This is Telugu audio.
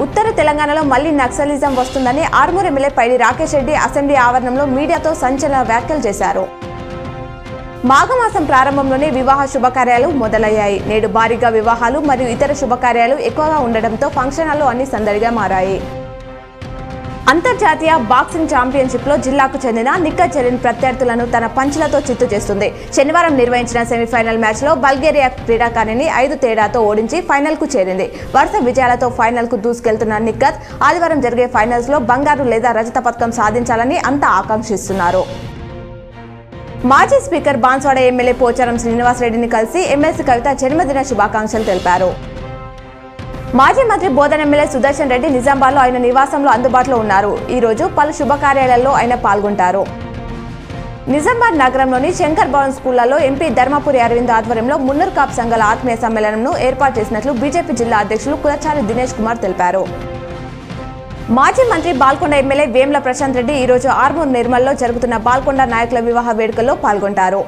ఉత్తర తెలంగాణలో మళ్లీ నక్సలిజం వస్తుందని ఆర్మూర్ ఎమ్మెల్యే పైడి రాకేష్ రెడ్డి అసెంబ్లీ ఆవరణంలో మీడియాతో సంచలన వ్యాఖ్యలు చేశారు. మాఘమాసం ప్రారంభంలోనే వివాహ శుభకార్యాలు మొదలయ్యాయి. నేడు భారీగా వివాహాలు మరియు ఇతర శుభకార్యాలు ఎక్కువగా ఉండడంతో ఫంక్షన్ హాల్లు అన్ని సందడిగా మారాయి. అంతర్జాతీయ బాక్సింగ్ ఛాంపియన్షిప్లో జిల్లాకు చెందిన నిక్కత్ జరీన్ ప్రత్యర్థులను తన పంచ్లతో చిత్తు చేస్తుంది. శనివారం నిర్వహించిన సెమీఫైనల్ మ్యాచ్లో బల్గేరియా క్రీడాకారిణి 5 తేడాతో ఓడించి ఫైనల్కు చేరింది. వరుస విజయాలతో ఫైనల్కు దూసుకెళ్తున్న నిక్కత్ ఆదివారం జరిగే ఫైనల్స్లో బంగారు లేదా రజత పతకం సాధించాలని అంతా ఆకాంక్షిస్తున్నారు. మాజీ స్పీకర్ బాన్స్వాడ ఎమ్మెల్యే పోచారం శ్రీనివాసరెడ్డిని కలిసి ఎమ్మెల్సీ కవిత జన్మదిన శుభాకాంక్షలు తెలిపారు. మాజీ మంత్రి బోధన్ ఎమ్మెల్యే సుదర్శన్ రెడ్డి నిజామాబాద్లో ఆయన నివాసంలో అందుబాటులో ఉన్నారు. ఈ రోజు పలు శుభకార్యాలలో ఆయన పాల్గొంటారు. నిజామాబాద్ నగరంలోని శంకర్ భవన్ స్కూళ్లలో ఎంపీ ధర్మపురి అరవింద్ ఆధ్వర్యంలో మున్నూరు కాపు సంఘాల ఆత్మీయ సమ్మేళనంను ఏర్పాటు చేసినట్లు బీజేపీ జిల్లా అధ్యక్షులు కులచారి దినేష్ కుమార్ తెలిపారు. మాజీ మంత్రి బాల్కొండ ఎమ్మెల్యే వేముల ప్రశాంత్ రెడ్డి ఈ రోజు ఆర్మూర్ నిర్మల్లో జరుగుతున్న బాల్కొండ నాయకుల వివాహ వేడుకల్లో పాల్గొంటారు.